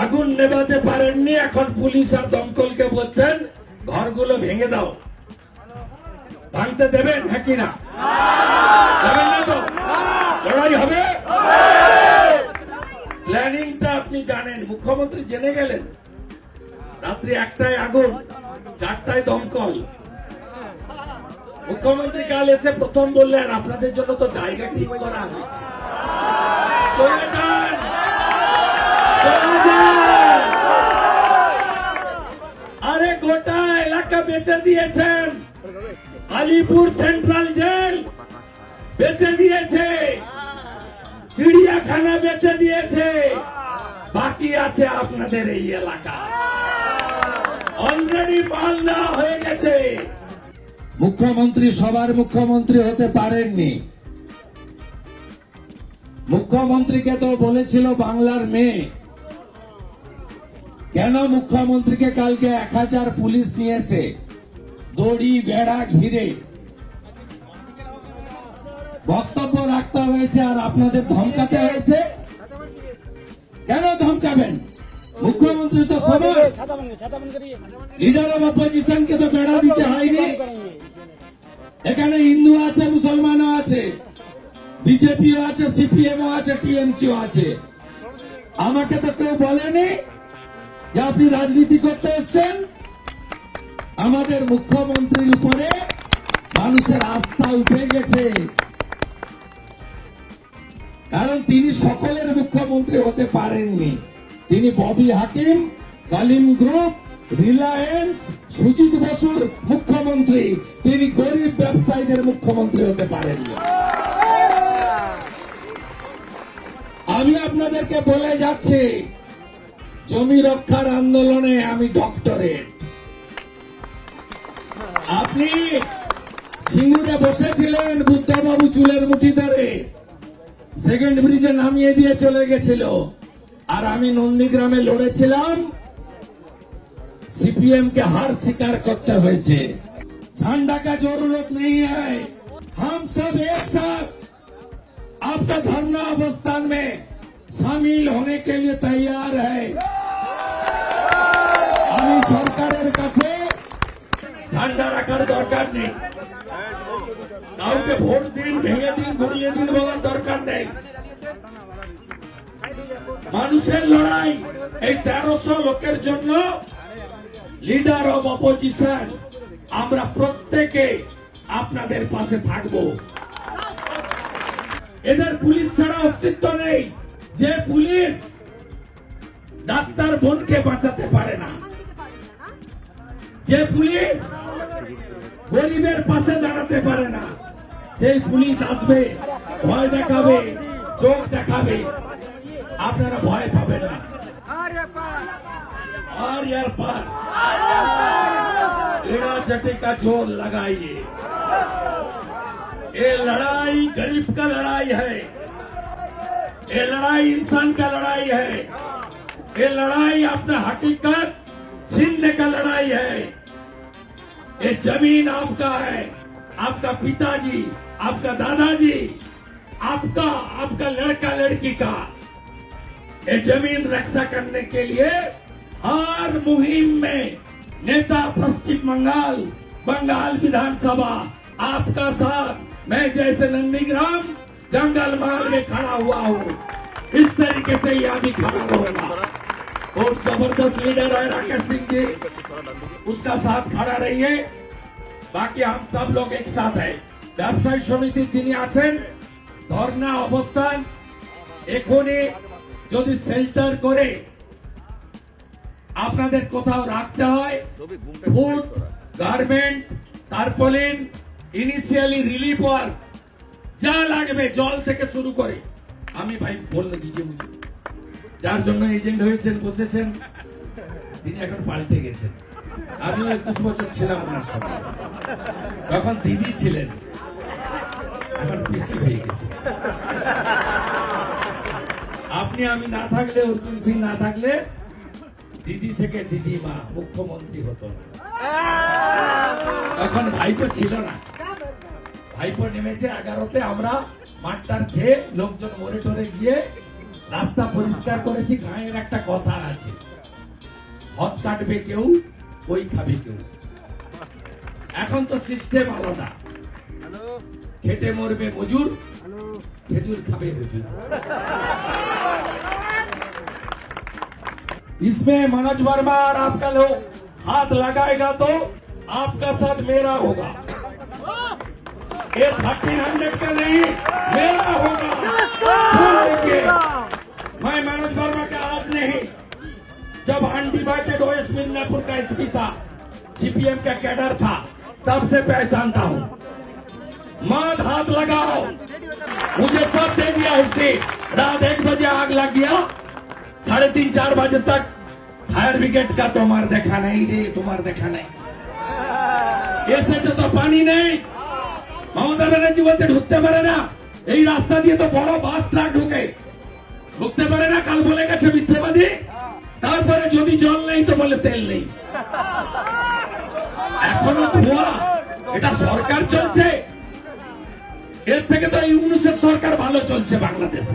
আগুন নেভাতে পারেননি, এখন পুলিশ আর দমকলকে বলছেন ঘরগুলো ভেঙে দাও। ভাঙতে দেবেন হ্যাঁ কি না? দেবেন না তো? লড়াই হবে। প্ল্যানিংটা আপনি জানেন, মুখ্যমন্ত্রী জেনে গেলেন। রাত্রি 1টায় আগুন, 4টায় দমকল। মুখ্যমন্ত্রী কাল এসে প্রথম বললেন আপনাদের জন্য তো জায়গা ঠিক করা হয়েছে, চলে যান, চলে যান। আরে গোটা এলাকা বেচে দিয়েছেন, আলিপুর সেন্ট্রাল জেল বেচে দিয়েছে, চিড়িয়াখানা বেচে দিয়েছে, বাকি আছে আপনাদের এই এলাকা। অলরেডি মাল নেওয়া হয়ে গেছে। মুখ্যমন্ত্রী সবার মুখ্যমন্ত্রী হতে পারেননি। মুখ্যমন্ত্রীকে তো বলেছিল বাংলার মেয়ে। কেন মুখ্যমন্ত্রীকে কালকে 1000 পুলিশ নিয়েছে, দড়ি বেড়া ঘিরে বক্তব্য রাখতে হয়েছে আর আপনাদের ধমকাতে হয়েছে? কেন ধমকাবেন? মুখ্যমন্ত্রী তো সবার, লিডার অব অপোজিশনকে তো বেড়া দিতে হয়নি। এখানে হিন্দু আছে, মুসলমানও আছে, বিজেপিও আছে, সিপিএমও আছে, টিএমসিও আছে। আমাকে তো কেউ বলেনি যে আপনি রাজনীতি করতে এসছেন। আমাদের মুখ্যমন্ত্রীর উপরে মানুষের আস্থা উঠে গেছে, কারণ তিনি সকলের মুখ্যমন্ত্রী হতে পারেননি। তিনি ববি হাকিম, কালিম গ্রুপ, রিলায়েন্স, সুজিত বসুর মুখ্যমন্ত্রী। তিনি গরিব ব্যবসায়ীদের মুখ্যমন্ত্রী হতে পারেননি। আমি আপনাদেরকে বলে যাচ্ছি, জমি রক্ষার আন্দোলনে আমি ডক্টরেট। আপনি সিঙ্গুরে বসেছিলেন, বুদ্ধবাবু চুলের মুঠি ধরে সেকেন্ড ব্রিজে নামিয়ে দিয়ে চলে গেছিল, আর আমি নন্দীগ্রামে লড়েছিলাম। सीपीएम के हार स्वीकार करते हुए झंडा का जरूरत नहीं है। हम सब एक साथ आपका धरना अवस्थान में शामिल होने के लिए तैयार है। আমি সরকারের কাছে ঠান্ডা রাখার দরকার নেই, কাউকে ভোট দিন, ভেঙে দিন, ঘুরিয়ে দিন বলার দরকার নেই। মানুষের লড়াই, এই 1300 লোকের জন্য লিডার অব অপোজিশন আমরা প্রত্যেকে আপনাদের পাশে থাকব। এদের পুলিশ ছাড়া অস্তিত্ব নেই। যে পুলিশ ডাক্তার বোনকে বাঁচাতে পারে না, যে পুলিশ গরিবের পাশে দাঁড়াতে পারে না, সেই পুলিশ আসবে, ভয় দেখাবে, চোখ দেখাবে, আপনারা ভয় পাবেন না। और यार पर एड़ा चटे का जोर लगाइए। ये लड़ाई गरीब का लड़ाई है, ये लड़ाई इंसान का लड़ाई है, ये लड़ाई अपना हकीकत छीनने का लड़ाई है। ये जमीन आपका है, आपका पिताजी, आपका दादाजी, आपका लड़का लड़की का। ये जमीन रक्षा करने के लिए हर मुहिम में नेता पश्चिम बंगाल विधानसभा आपका साथ, मैं जैसे नंदीग्राम जंगल महल में खड़ा हुआ हूँ, इस तरीके से यहाँ भी खड़ा होगा। और जबरदस्त लीडर है राकेश सिंह जी, उसका साथ खड़ा रहिए। बाकी हम सब लोग एक साथ है। ব্যবসায়ী সমিতি যিনি আছেন, ধর্ণা অবস্থান এখনই যদি শেল্টার করে আপনাদের কোথাও রাখতে হয়, food, garment, tarpaulin, initially relief work যা লাগবে, জল থেকে শুরু করে, আমি ভাই বললে দিকে বুঝি, যার জন্য এজেন্ট হয়েছেন, বসেছেন, তিনি এখন পাল্টে গেছেন। আমি 21 বছর ছিলাম ওনার সঙ্গে, তখন দিদি ছিলেন, এখন পিসি হয়ে গেছে। আপনি আমি না থাকলে, অর্জুন সিং না থাকলে দিদি থেকে দিদিমা মুখ্যমন্ত্রী হতো না। তখন ভাইপো ছিল না, ভাইপো নেমেছে 11তে। আমরা মাঠটার খেয়ে লোকজন মরে টরে গিয়ে রাস্তা পরিষ্কার করেছি। গাঁয়ের একটা কথা আছে, হদ কাটবে কেউ, ওই খাবে কেউ। এখন তো সিস্টেম আলাদা, খেটে মরবে মজুর, খেজুর খাবে হুজুর। इसमें मनोज वर्मा और आपका लोग हाथ लगाएगा तो आपका साथ मेरा होगा। ये 1300 का नहीं, मेरा होगा। सुन लीजिए, मैं मनोज वर्मा का आज नहीं, जब अनडिवाइडेड ओएस मिदनापुर का एसपी था, सीपीएम का कैडर था, तब से पहचानता हूं। मत हाथ लगाओ, मुझे सब दे दिया हिस्ट्री। रात 1 बजे आग लग गया, 3:30-4 बजे तक फायर ब्रिगेड का तुम्हार देखा नहीं रे, तुम्हार देखा नहीं। এসেছে তো পানি নেই। মমতা ব্যানার্জি বলছে ঢুকতে পারে না, এই রাস্তা দিয়ে তো বড় বাস ট্রাক ঢুকতে পারে না। কাল বলে গেছে মিথ্যেবাদী। তারপরে যদি জল নেই তো বলে তেল নেই। এখনো ধোয়া। এটা সরকার চলছে, এর থেকে তো ইউনূসের সরকার ভালো চলছে বাংলাদেশে।